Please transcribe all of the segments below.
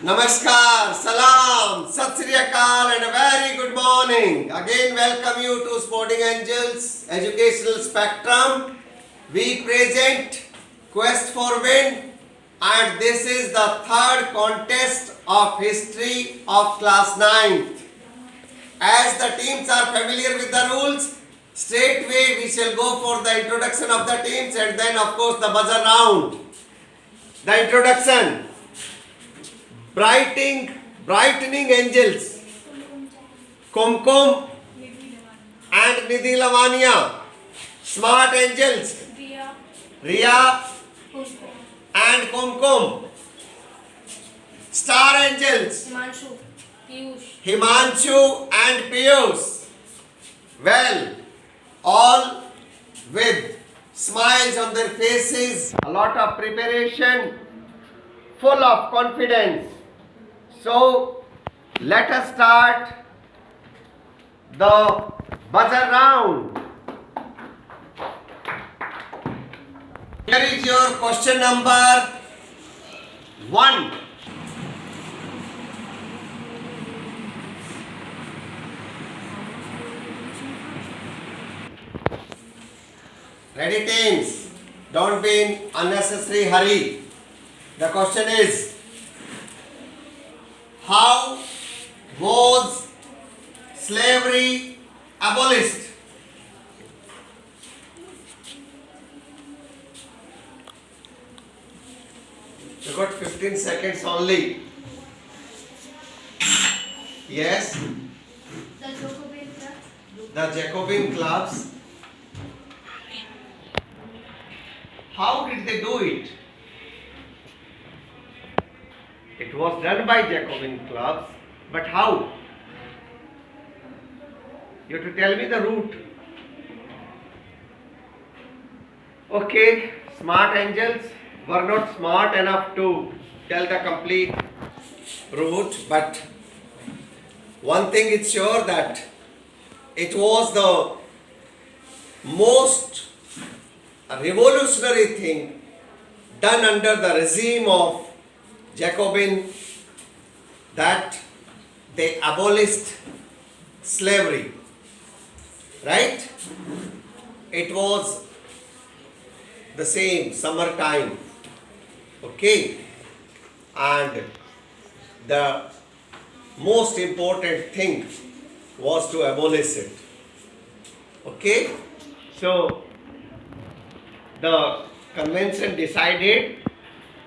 Namaskar, Salam, Sat Sri Akal and a very good morning. Again welcome you to Sporting Angels Educational Spectrum. We present Quest for Win and this is the third contest of history of class 9th. As the teams are familiar with the rules, straightway we shall go for the introduction of the teams and then of course the buzzer round. The introduction. Brightening angels, Kumkum and Nidhi Lavania. Smart angels, Riya and Kumkum. Star angels, Himanshu and Piyush. Well, all with smiles on their faces, a lot of preparation, full of confidence. So, let us start the buzzer round. Here is your question number 1. Ready teams? Don't be in unnecessary hurry. The question is, how was slavery abolished? You got 15 seconds only. Yes? The Jacobin clubs. How did they do it? It was done by Jacobin clubs, but how? You have to tell me the route. Okay, smart angels were not smart enough to tell the complete route, but one thing is sure that it was the most revolutionary thing done under the regime of Jacobin, that they abolished slavery, right? It was the same summertime, okay, and the most important thing was to abolish it, okay. So the convention decided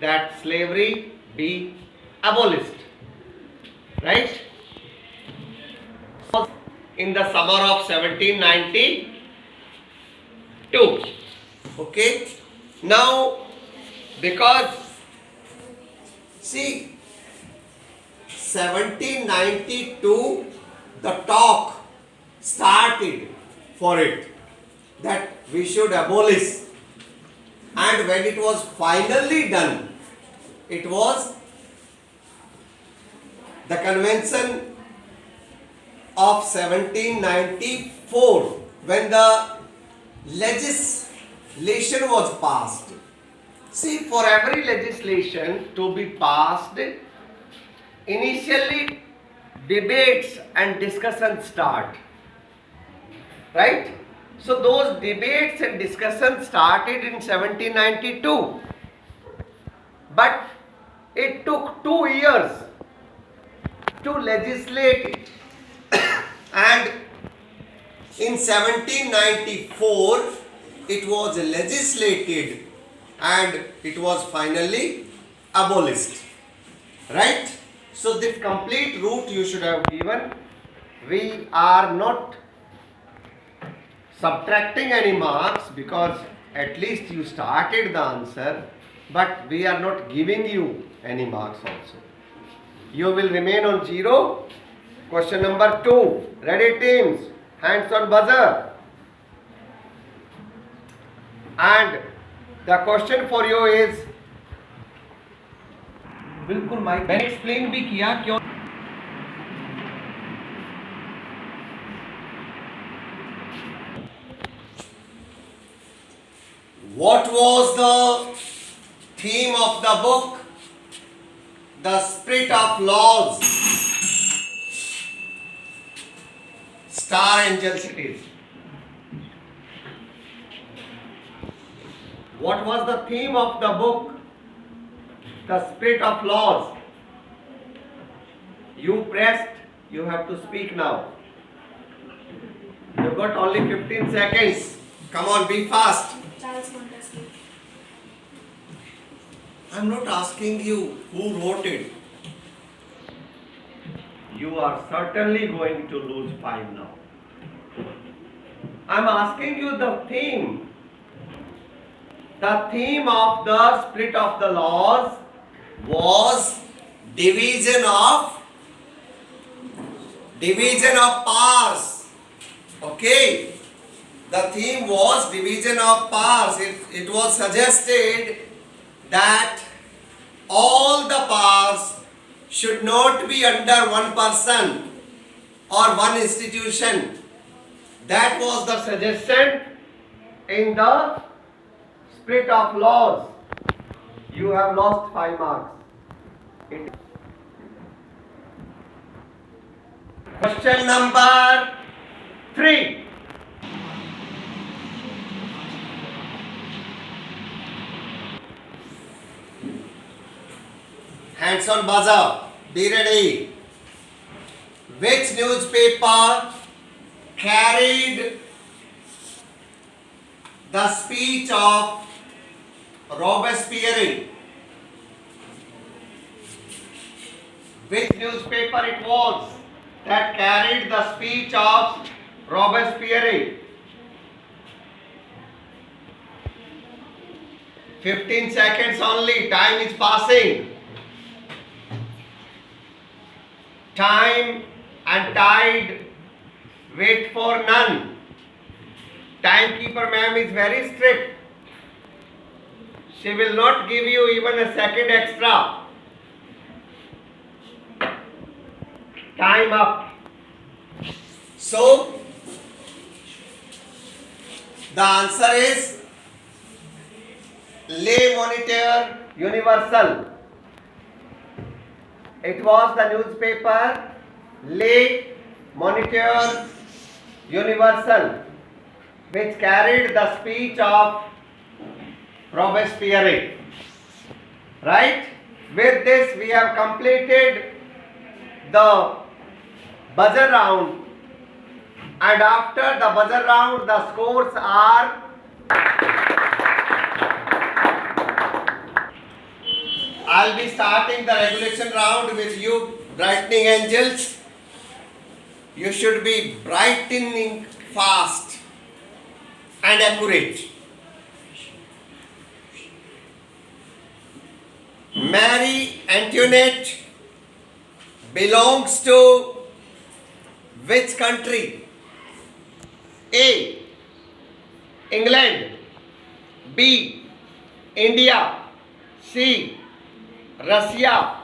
that slavery be abolished, right? In the summer of 1792. Okay. Now, because see, 1792 the talk started for it that we should abolish, and when it was finally done, it was the convention of 1794 when the legislation was passed. See, for every legislation to be passed, initially debates and discussions start, right? So those debates and discussions started in 1792, but it took 2 years to legislate it. And in 1794 it was legislated and it was finally abolished, right? So this complete route you should have given. We are not subtracting any marks because at least you started the answer, but we are not giving you any marks also. You will remain on 0. Question number 2. Ready teams? Hands on buzzer. And the question for you is, बिल्कुल mic मैंने explain भी किया क्यों. What was the theme of the book? the spirit of laws. Star Angels it is. What was the theme of the book? The spirit of laws. You pressed, you have to speak now. You've got only 15 seconds. Come on, be fast. Charles Montesquieu. I'm not asking you who wrote it. You are certainly going to lose 5 now. I'm asking you the theme. The theme of the split of the laws was division of powers. Okay. The theme was division of powers. It was suggested that all the powers should not be under one person or one institution. That was the suggestion in the split of laws. You have lost 5 marks. Question number 3. Hands on buzzer. Be ready. Which newspaper carried the speech of Robespierre? Which newspaper it was that carried the speech of Robespierre? 15 seconds only. Time is passing. Time and tide wait for none. Timekeeper ma'am is very strict. She will not give you even a second extra. Time up. So, the answer is Le Moniteur Universal. It was the newspaper Le Moniteur Universal which carried the speech of Robespierre. Right? With this we have completed the buzzer round, and after the buzzer round the scores are I'll be starting the regulation round with you brightening angels. You should be brightening fast and accurate. Marie Antoinette belongs to which country? A. England. B. India. C. Russia.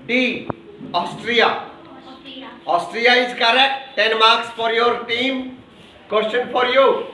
D. Austria. Austria is correct. 10 marks for your team. Question for you.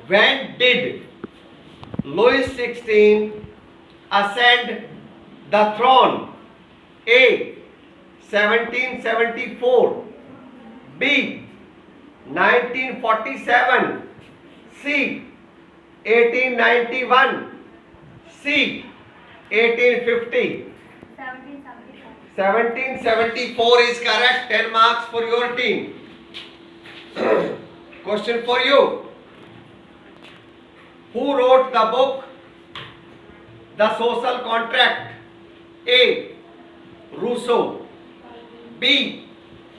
When did Louis XVI ascend the throne? A. 1774. B. 1947. C. 1891. C. 1850. 1774 is correct. 10 marks for your team. Question for you. Who wrote the book The Social Contract? A. Rousseau. B.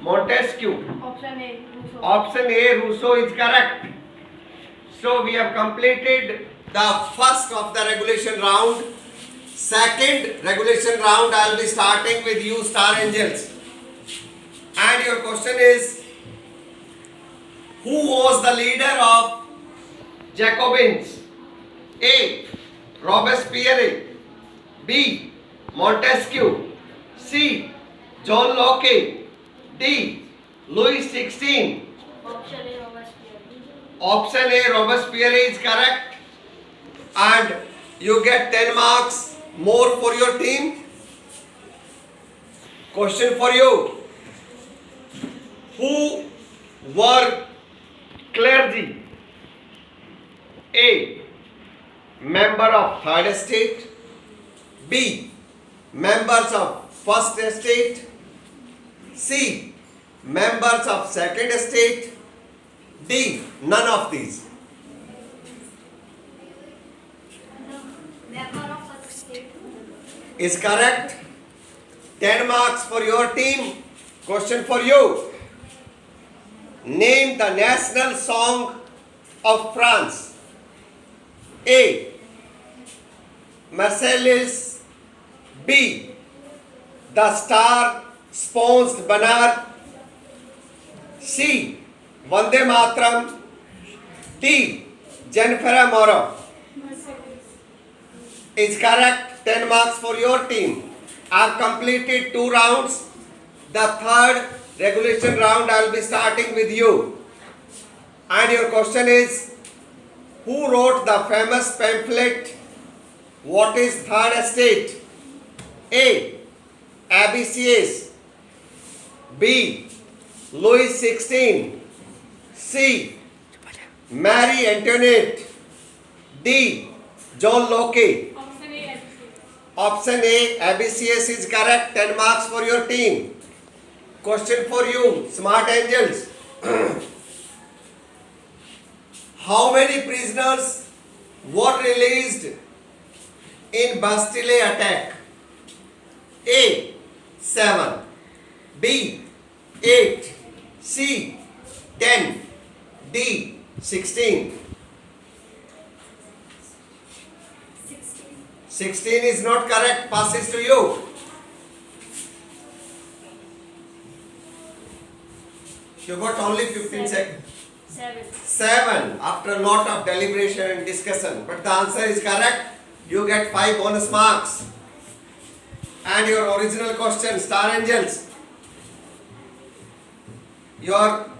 Montesquieu. Option A. Rousseau. Option A. Rousseau is correct. So we have completed the first of the regulation round. Second regulation round I will be starting with you star angels. And your question is, who was the leader of Jacobins? A. Robespierre. B. Montesquieu. C. John Locke. D. Louis XVI. Option A. Robespierre. Option A. Robespierre is correct. and you get 10 marks more for your team. Question for you. Who were clergy? A. Member of third estate. B. Members of first estate. C. Members of second estate. D. None of these. Member of first state. Is correct. 10 marks for your team. Question for you. Name the national song of France. A. Marseillaise. B. The Star Sponsored Banner. C. Vande Mataram. D. Jennifer Moro. Is correct. 10 marks for your team. I've completed 2 rounds. The third regulation round I'll be starting with you. And your question is, who wrote the famous pamphlet, What is Third Estate? A. Abbassies. B. Louis XVI. C. Marie Antoinette. D. John Locke. Option A, Abbassies is correct. 10 marks for your team. Question for you, smart angels. How many prisoners were released in Bastille attack? A. 7. B. 8. C. 10. D. 16. 16 is not correct. Passes to you. You got only 15 seconds. 7 after a lot of deliberation and discussion. But the answer is correct. You get 5 bonus marks. And your original question, Star Angels. Your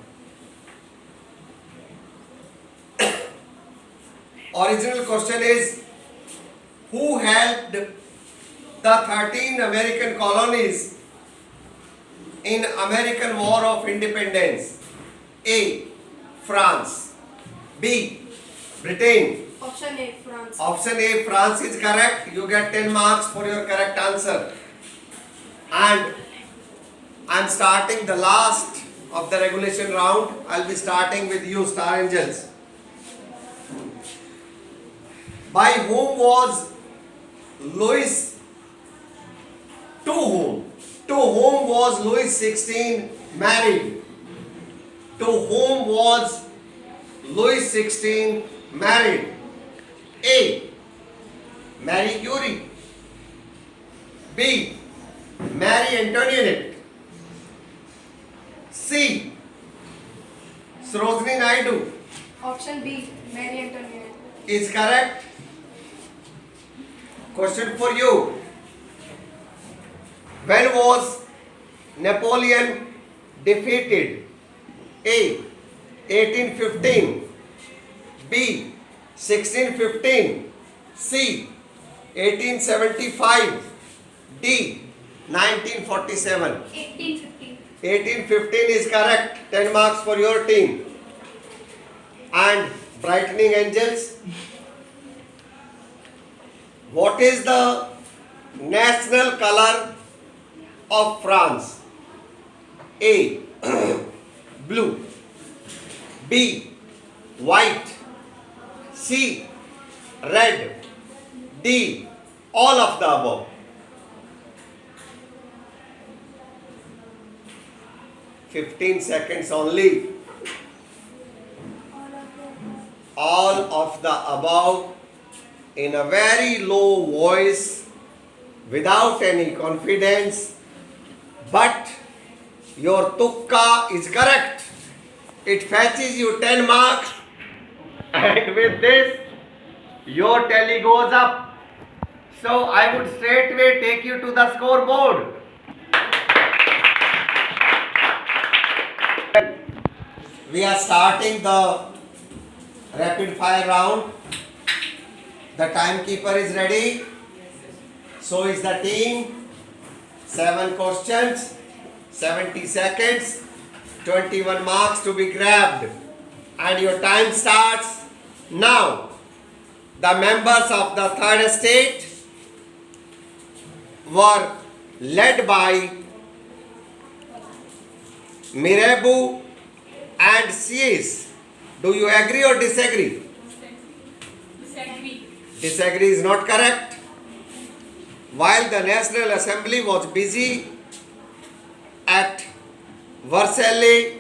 original question is, who helped the 13 American colonies in American War of Independence? A. France. B. Britain. Option A, France. Option A, France is correct. You get 10 marks for your correct answer. And I am starting the last of the regulation round. I will be starting with you, Star Angels. By whom was Louis, to whom was Louis XVI married? To whom was Louis XVI married? A. Marie Curie. B. Marie Antoinette. C. Sarojini Naidu. Option B, Marie Antoinette. Is correct. Question for you. When was Napoleon defeated? A. 1815. B. 1615. C. 1875. D. 1947. 1815. 1815 is correct. 10 marks for your team. And brightening angels. What is the national color of France? A. Blue. B. White. C. Red. D. All of the above. 15 seconds only. All of the above in a very low voice, without any confidence, but your tukka is correct. It fetches you 10 marks, and with this, your tally goes up. So I would straightway take you to the scoreboard. We are starting the rapid fire round. The timekeeper is ready. So is the team. 7 questions, 70 seconds, 21 marks to be grabbed. And your time starts now. The members of the third estate were led by Mirabeau and Sieyès. Do you agree or disagree? Disagree. Disagree is not correct. While the National Assembly was busy at Versailles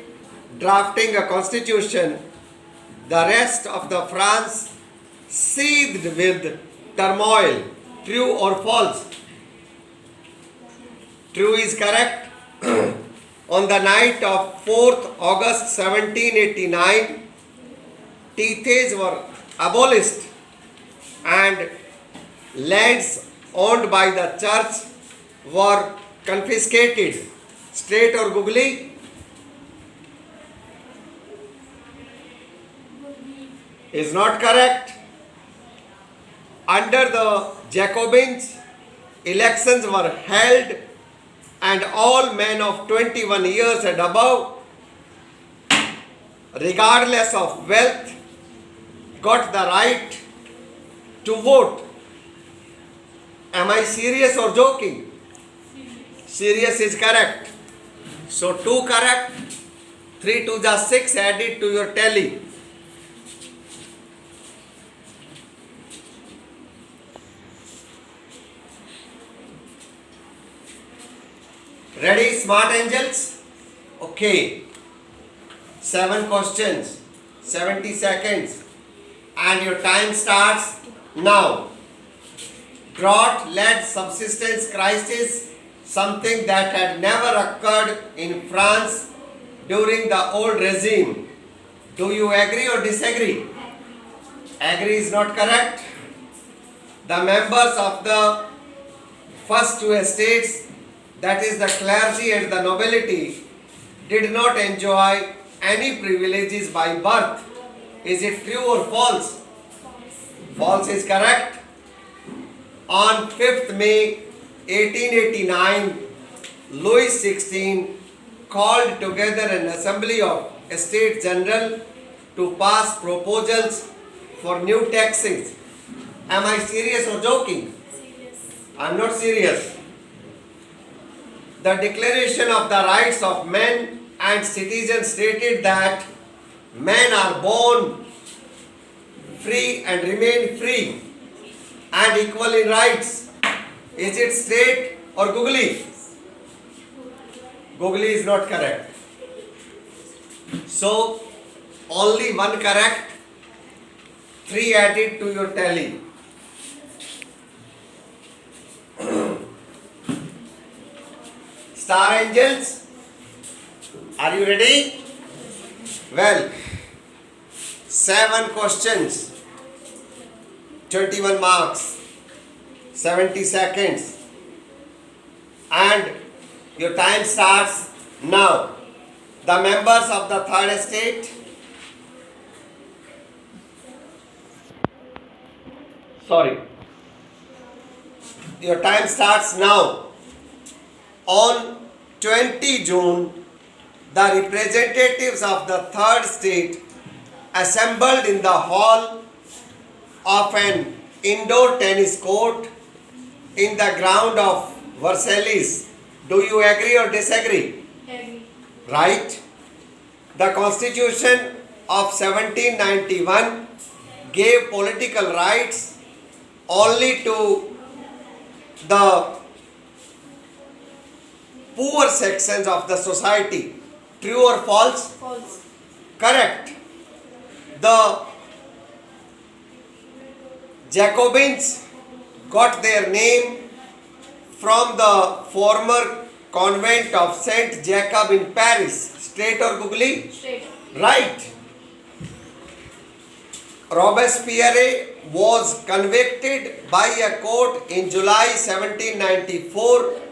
drafting a constitution, the rest of the France seethed with turmoil. True or false? True is correct. On the night of 4th August 1789, teethage were abolished and lands owned by the church were confiscated. Straight or googly? Is not correct. Under the Jacobins, elections were held and all men of 21 years and above, regardless of wealth, got the right to vote. Am I serious or joking? Serious is correct. So 2 correct, 3 to the 6 added to your tally. Ready, smart angels? Okay. 7 questions, 70 seconds, and your time starts now. Drought-led subsistence crisis, something that had never occurred in France during the old regime. Do you agree or disagree? Agree is not correct. The members of the first 2 estates, that is the clergy and the nobility, did not enjoy any privileges by birth. Is it true or false? False is correct. On 5th May 1889, Louis XVI called together an assembly of Estates General to pass proposals for new taxes. Am I serious or joking? Serious. I am not serious. The Declaration of the Rights of Men and Citizens stated that men are born free and remain free and equal in rights. Is it straight or googly? Googly is not correct. So, only 1 correct, 3 added to your tally. Star angels, are you ready? Well, 7 questions, 21 marks, 70 seconds, and your time starts now. The members of the third estate, your time starts now. On 20 June, the representatives of the third state assembled in the hall of an indoor tennis court in the ground of Versailles. Do you agree or disagree? Agree. Right? The Constitution of 1791 gave political rights only to the poor sections of the society. True or false? False. Correct. The Jacobins got their name from the former convent of Saint Jacob in Paris. Straight or googly? Straight. Right. Robespierre was convicted by a court in July 1794,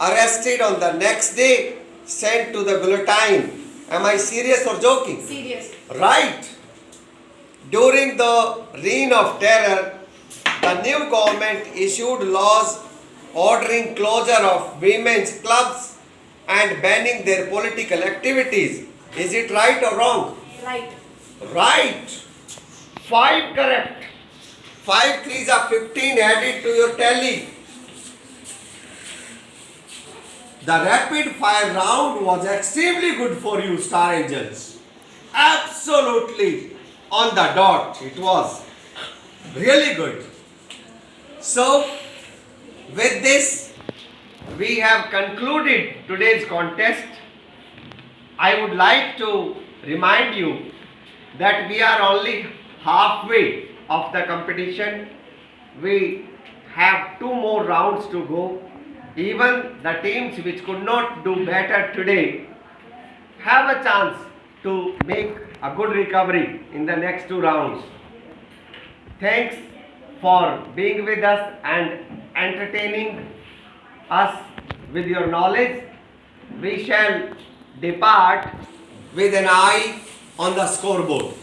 arrested on the next day, sent to the guillotine. Am I serious or joking? Serious. Right. During the Reign of Terror, new government issued laws ordering closure of women's clubs and banning their political activities. Is it right or wrong? Right. Right. 5 correct. 5 threes are 15 added to your tally. The rapid fire round was extremely good for you, Star Angels. Absolutely on the dot. It was really good. So, with this, we have concluded today's contest. I would like to remind you that we are only halfway of the competition. We have 2 more rounds to go. Even the teams which could not do better today have a chance to make a good recovery in the next 2 rounds. Thanks for being with us and entertaining us with your knowledge. We shall depart with an eye on the scoreboard.